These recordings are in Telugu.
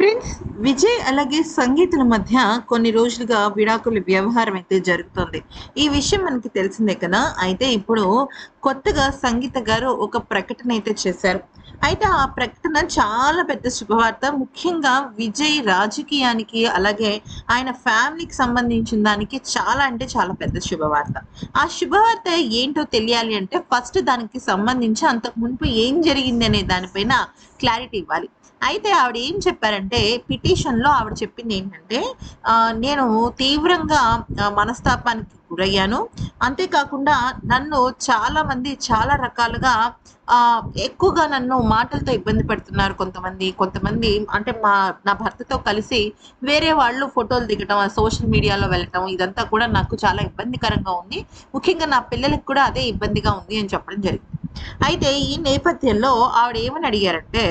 ఫ్రెండ్స్, విజయ్ అలాగే సంగీతుల మధ్య కొన్ని రోజులుగా విడాకుల వ్యవహారం అయితే జరుగుతుంది. ఈ విషయం మనకి తెలిసిందే కదా! అయితే ఇప్పుడు కొత్తగా సంగీత గారు ఒక ప్రకటన అయితే చేశారు. అయితే ఆ ప్రకటన చాలా పెద్ద శుభవార్త. ముఖ్యంగా విజయ్ రాజకీయానికి అలాగే ఆయన ఫ్యామిలీకి సంబంధించిన దానికి చాలా అంటే చాలా పెద్ద శుభవార్త. ఆ శుభవార్త ఏంటో తెలియాలి అంటే ఫస్ట్ దానికి సంబంధించి అంతకు మునుపు ఏం జరిగిందనే దానిపైన క్లారిటీ ఇవ్వాలి. అయితే ఆవిడ ఏం చెప్పారంటే పిటిషన్‌లో ఆవిడ చెప్పింది ఏంటంటే నేను తీవ్రంగా మనస్తాపానికి గురయ్యాను. అంతేకాకుండా నన్ను చాలామంది చాలా రకాలుగా ఎక్కువగా నన్ను మాటలతో ఇబ్బంది పెడుతున్నారు కొంతమంది. కొంతమంది అంటే నా భర్తతో కలిసి వేరే వాళ్ళు ఫోటోలు దిగటం, సోషల్ మీడియాలో వెళ్ళటం ఇదంతా కూడా నాకు చాలా ఇబ్బందికరంగా ఉంది. ముఖ్యంగా నా పిల్లలకి కూడా అదే ఇబ్బందిగా ఉంది అని చెప్పడం జరిగింది. అయితే ఈ నేపథ్యంలో ఆవిడ ఏమని అడిగారంటే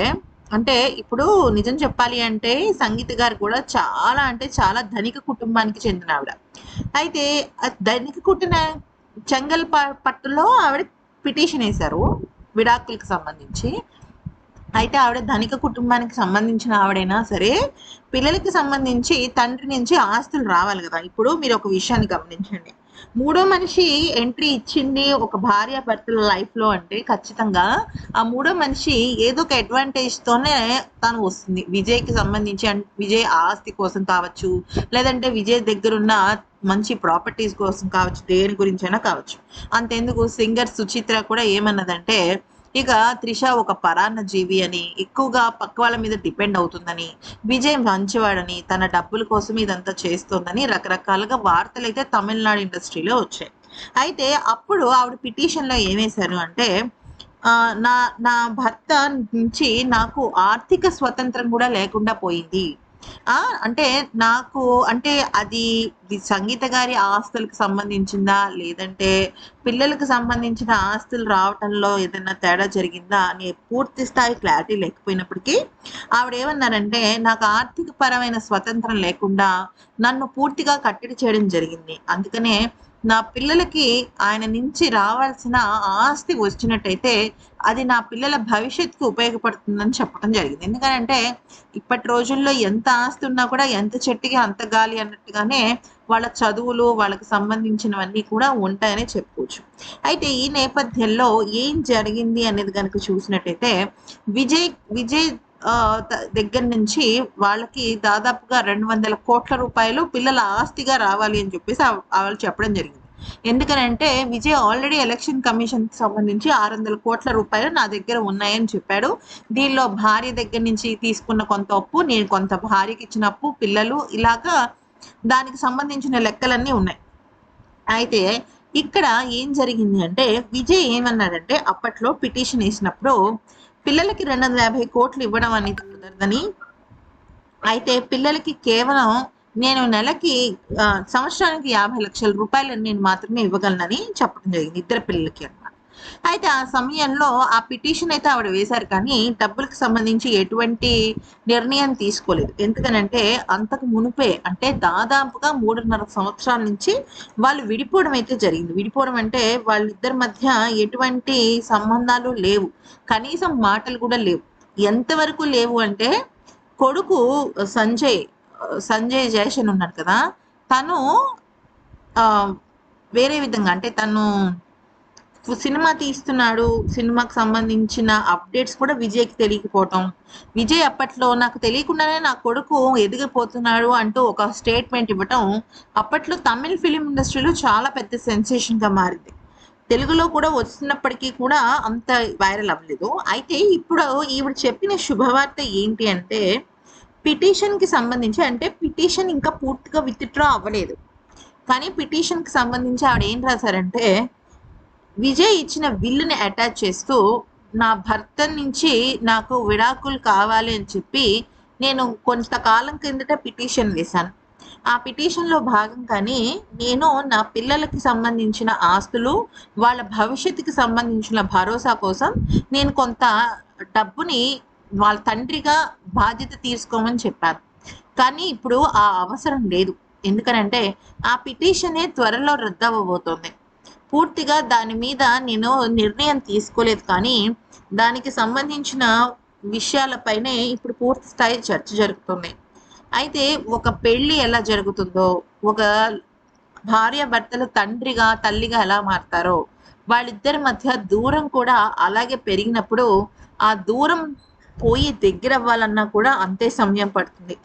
అంటే ఇప్పుడు నిజం చెప్పాలి అంటే సంగీత గారు కూడా చాలా అంటే చాలా ధనిక కుటుంబానికి చెందిన ఆవిడ. అయితే ధనిక కుట్టిన పట్టులో ఆవిడ పిటిషన్ వేశారు విడాకులకు సంబంధించి. అయితే ఆవిడ ధనిక కుటుంబానికి సంబంధించిన ఆవిడైనా సరే పిల్లలకి సంబంధించి తండ్రి నుంచి ఆస్తులు రావాలి కదా. ఇప్పుడు మీరు ఒక విషయాన్ని గమనించండి, మూడో మనిషి ఎంట్రీ ఇచ్చింది ఒక భార్య భర్తల లైఫ్ లో అంటే ఖచ్చితంగా ఆ మూడో మనిషి ఏదో ఒక అడ్వాంటేజ్ తోనే తను వస్తుంది. విజయ్కి సంబంధించి విజయ్ ఆస్తి కోసం కావచ్చు, లేదంటే విజయ్ దగ్గర ఉన్న మంచి ప్రాపర్టీస్ కోసం కావచ్చు, దేని గురించి అయినా కావచ్చు. అంతెందుకు సింగర్ సుచిత్ర కూడా ఏమన్నదంటే ఇక త్రిష ఒక పరాన్న జీవి అని, ఎక్కువగా పక్క వాళ్ళ మీద డిపెండ్ అవుతుందని, విజయ్ మంచివాడని, తన డబ్బుల కోసం ఇదంతా చేస్తోందని రకరకాలుగా వార్తలు అయితే తమిళనాడు ఇండస్ట్రీలో వచ్చాయి. అయితే అప్పుడు ఆవిడ పిటిషన్లో ఏమేశారు అంటే నా నా భర్త నుంచి నాకు ఆర్థిక స్వతంత్రం కూడా లేకుండా పోయింది. అంటే నాకు అంటే అది సంగీత గారి ఆస్తులకు సంబంధించిందా? లేదంటే పిల్లలకు సంబంధించిన ఆస్తులు రావటంలో ఏదైనా తేడా జరిగిందా? అని పూర్తి స్థాయి క్లారిటీ లేకపోయినప్పటికీ ఆవిడేమన్నారంటే, నాకు ఆర్థిక పరమైన స్వతంత్రం లేకుండా నన్ను పూర్తిగా కట్టడి చేయడం జరిగింది. అందుకనే నా పిల్లలకి ఆయన నుంచి రావాల్సిన ఆస్తి వచ్చినట్టయితే అది నా పిల్లల భవిష్యత్తుకి ఉపయోగపడుతుందని చెప్పడం జరిగింది. ఎందుకనంటే ఇప్పటి రోజుల్లో ఎంత ఆస్తి ఉన్నా కూడా ఎంత చెట్టుకి అంత గాలి అన్నట్టుగానే వాళ్ళ చదువులు వాళ్ళకి సంబంధించినవన్నీ కూడా ఉంటాయని చెప్పుకోవచ్చు. అయితే ఈ నేపథ్యంలో ఏం జరిగింది అనేది కనుక చూసినట్టయితే విజయ్ విజయ్ దగ్గర నుంచి వాళ్ళకి దాదాపుగా 200 కోట్ల రూపాయలు పిల్లల ఆస్తిగా రావాలి అని చెప్పేసి వాళ్ళు చెప్పడం జరిగింది. ఎందుకనంటే విజయ్ ఆల్రెడీ ఎలక్షన్ కమిషన్ కి సంబంధించి 600 కోట్ల రూపాయలు నా దగ్గర ఉన్నాయని చెప్పాడు. దీనిలో భార్య దగ్గర నుంచి తీసుకున్న కొంత అప్పు, నేను కొంత భార్యకి ఇచ్చిన అప్పు, పిల్లలు ఇలాగా దానికి సంబంధించిన లెక్కలన్నీ ఉన్నాయి. అయితే ఇక్కడ ఏం జరిగింది అంటే విజయ్ ఏమన్నాడంటే అప్పట్లో పిటిషన్ వేసినప్పుడు పిల్లలకి 250 కోట్లు ఇవ్వడం అనేది కుదరదని, అయితే పిల్లలకి కేవలం నేను నెలకి సంవత్సరానికి 50 లక్షల రూపాయలు నేను మాత్రమే ఇవ్వగలనని చెప్పడం జరిగింది ఇద్దరు పిల్లలకి అన్నమాట. అయితే ఆ సమయంలో ఆ పిటిషన్ అయితే ఆవిడ వేశారు కానీ డబ్బులకు సంబంధించి ఎటువంటి నిర్ణయం తీసుకోలేదు. ఎందుకనంటే అంతకు మునుపే అంటే దాదాపుగా 3.5 సంవత్సరాల నుంచి వాళ్ళు విడిపోవడం అయితే జరిగింది. విడిపోవడం అంటే వాళ్ళిద్దరి మధ్య ఎటువంటి సంబంధాలు లేవు, కనీసం మాటలు కూడా లేవు. ఎంతవరకు లేవు అంటే కొడుకు సంజయ్ జయషన్ ఉన్నాడు కదా, తను వేరే విధంగా అంటే తను సినిమా తీస్తున్నాడు, సినిమాకి సంబంధించిన అప్డేట్స్ కూడా విజయ్కి తెలియకపోవటం, విజయ్ అప్పట్లో నాకు తెలియకుండానే నా కొడుకు ఎదిగిపోతున్నాడు అంటూ ఒక స్టేట్మెంట్ ఇవ్వటం అప్పట్లో తమిళ్ ఫిలిం ఇండస్ట్రీలో చాలా పెద్ద సెన్సేషన్గా మారింది. తెలుగులో కూడా వస్తున్నప్పటికీ కూడా అంత వైరల్ అవ్వలేదు. అయితే ఇప్పుడు ఈవిడ చెప్పిన శుభవార్త ఏంటి అంటే పిటిషన్కి సంబంధించి అంటే పిటిషన్ ఇంకా పూర్తిగా విత్డ్రా అవ్వలేదు, కానీ పిటిషన్కి సంబంధించి ఆవిడ ఏం రాశారంటే విజయ్ ఇచ్చిన విల్లుని అటాచ్ చేస్తూ నా భర్త నుంచి నాకు విడాకులు కావాలి అని చెప్పి నేను కొంతకాలం కిందట పిటిషన్ వేశాను. ఆ పిటిషన్లో భాగంగానే నేను నా పిల్లలకి సంబంధించిన ఆస్తులు, వాళ్ళ భవిష్యత్తుకి సంబంధించిన భరోసా కోసం నేను కొంత డబ్బుని వాళ్ళ తండ్రిగా బాధ్యత తీసుకోమని చెప్పాను. కానీ ఇప్పుడు ఆ అవసరం లేదు. ఎందుకనంటే ఆ పిటిషనే త్వరలో రద్దు అవ్వబోతోంది. పూర్తిగా దాని మీద నేను నిర్ణయం తీసుకోలేదు, కానీ దానికి సంబంధించిన విషయాలపైనే ఇప్పుడు పూర్తి స్థాయి చర్చ జరుగుతుంది. అయితే ఒక పెళ్లి ఎలా జరుగుతుందో, ఒక భార్యాభర్తలు తండ్రిగా, తల్లిగా ఎలా మారతారో, వాళ్ళిద్దరి మధ్య దూరం కూడా అలాగే పెరిగినప్పుడు, ఆ దూరం పోయి దగ్గరవ్వాలన్నా కూడా అంతే సమయం పడుతుంది.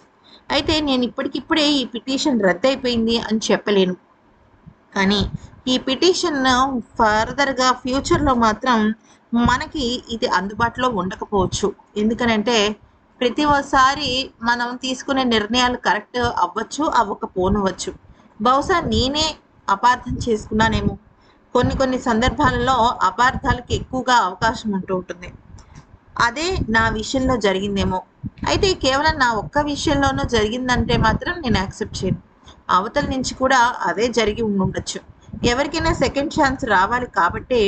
అయితే నేను ఇప్పటికిప్పుడే ఈ పిటిషన్ రద్దయిపోయింది అని చెప్పలేను. కానీ ఈ పిటిషన్ ఫర్దర్‌గా ఫ్యూచర్‌లో మాత్రం మనకి ఇది అందుబాటులో ఉండకపోవచ్చు. ఎందుకనంటే ప్రతి మనం తీసుకునే నిర్ణయాలు కరెక్ట్ అవ్వచ్చు, అవ్వకపోనవచ్చు. బహుశా నేనే అపార్థం చేసుకున్నానేమో! కొన్ని కొన్ని సందర్భాలలో అపార్థాలకి ఎక్కువగా అవకాశం ఉంటూ ఉంటుంది. అదే నా విషయంలో జరిగిందేమో! అయితే కేవలం నా ఒక్క విషయంలోనూ జరిగిందంటే మాత్రం నేను యాక్సెప్ట్ చేయను. అవతల నుంచి కూడా అదే జరిగి ఉండుండొచ్చు. ఎవరికైనా సెకండ్ ఛాన్స్ రావాలి కాబట్టే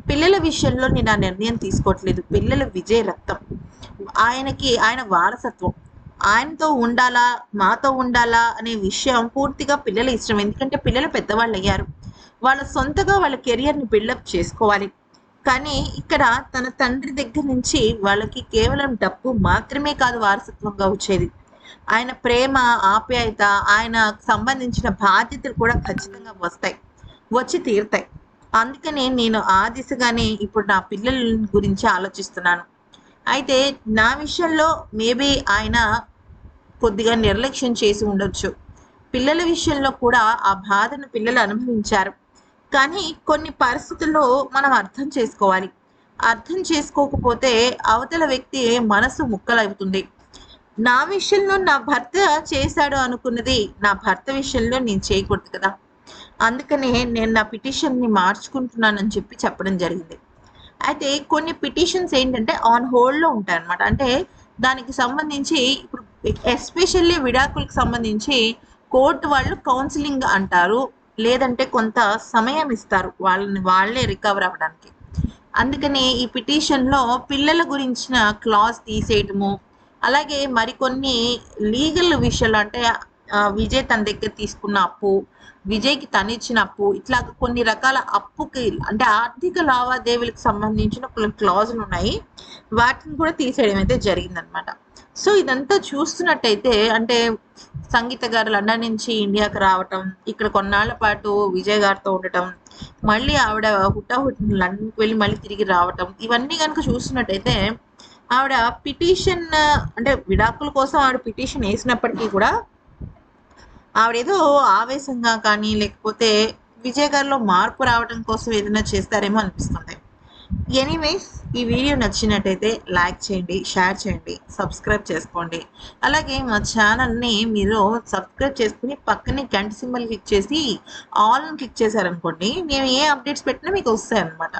పిల్లల విషయంలో నేను ఆ నిర్ణయం తీసుకోవట్లేదు. పిల్లలు విజయ్ రక్తం. ఆయన వారసత్వం. ఆయనతో ఉండాలా, మాతో ఉండాలా అనే విషయం పూర్తిగా పిల్లల ఇష్టం. ఎందుకంటే పిల్లలు పెద్దవాళ్ళయ్యారు. వాళ్ళ సొంతగా వాళ్ళ కెరియర్‌ని బిల్డప్ చేసుకోవాలి. కానీ ఇక్కడ తన తండ్రి దగ్గర నుంచి వాళ్ళకి కేవలం డబ్బు మాత్రమే కాదు వారసత్వంగా వచ్చేది. ఆయన ప్రేమ, ఆప్యాయత, ఆయనకు సంబంధించిన బాధ్యతలు కూడా ఖచ్చితంగా వస్తాయి. వచ్చి తీరుతాయి. అందుకనే నేను ఆ దిశగానే ఇప్పుడు నా పిల్లల గురించి ఆలోచిస్తున్నాను. అయితే నా విషయంలో మేబీ ఆయన కొద్దిగా నిర్లక్ష్యం చేసి ఉండొచ్చు. పిల్లల విషయంలో కూడా ఆ బాధను పిల్లలు అనుభవించారు. కానీ కొన్ని పరిస్థితుల్లో మనం అర్థం చేసుకోవాలి. అర్థం చేసుకోకపోతే అవతల వ్యక్తి మనసు ముక్కలవుతుంది. నా విషయంలో నా భర్త చేశాడు అనుకున్నది నా భర్త విషయంలో నేను చేయకూడదు కదా! అందుకనే నేను నా పిటిషన్‌ని మార్చుకుంటున్నానని చెప్పడం జరిగింది. అయితే కొన్ని పిటిషన్స్ ఏంటంటే ఆన్ హోల్డ్‌లో ఉంటాయన్నమాట. అంటే దానికి సంబంధించి ఇప్పుడు ఎస్పెషల్లీ విడాకులకు సంబంధించి కోర్ట్ వాళ్ళు కౌన్సిలింగ్ అంటారు. లేదంటే కొంత సమయం ఇస్తారు. వాళ్ళే రికవర్ అవ్వడానికి. అందుకని ఈ పిటిషన్‌లో పిల్లల గురించిన క్లాజ్ తీసేయటము, అలాగే మరికొన్ని లీగల్ విషయాలు అంటే విజయ్ తన దగ్గర తీసుకున్న అప్పు, విజయ్‌కి తనిచ్చిన అప్పు, ఇట్లా కొన్ని రకాల అప్పుకి అంటే ఆర్థిక లావాదేవీలకు సంబంధించిన కొన్ని క్లాజులున్నాయి. వాటిని కూడా తీసేయడం అయితే జరిగిందనమాట. సో, ఇదంతా చూస్తున్నట్టయితే అంటే సంగీత గారు లండన్ నుంచి ఇండియాకి రావటం, ఇక్కడ కొన్నాళ్ల పాటు విజయ్ గారితో ఉండటం, మళ్ళీ ఆవిడ హుటాహుటిన లండన్‌కి వెళ్ళి మళ్ళీ తిరిగి రావటం, ఇవన్నీ గనుక చూస్తున్నట్టయితే ఆవిడ పిటిషన్ అంటే విడాకుల కోసం ఆవిడ పిటిషన్ ఏసినప్పటికీ కూడా ఆవిడేదో ఆవేశంగా కానీ, లేకపోతే విజయ్ గారిలో మార్పు రావడం కోసం ఏదైనా చేస్తారేమో అనిపిస్తుంది. ఎనీవేస్ ఈ వీడియో నచ్చినట్టయితే లైక్ చేయండి, షేర్ చేయండి, సబ్స్క్రైబ్ చేసుకోండి. అలాగే మా ఛానల్‌ని మీరు సబ్స్క్రైబ్ చేసుకొని పక్కనే గంట సింబల్ క్లిక్ చేసి ఆల్‌ని క్లిక్ చేశారనుకోండి, మేము ఏ అప్డేట్స్ పెట్టినా మీకు వస్తాయన్నమాట.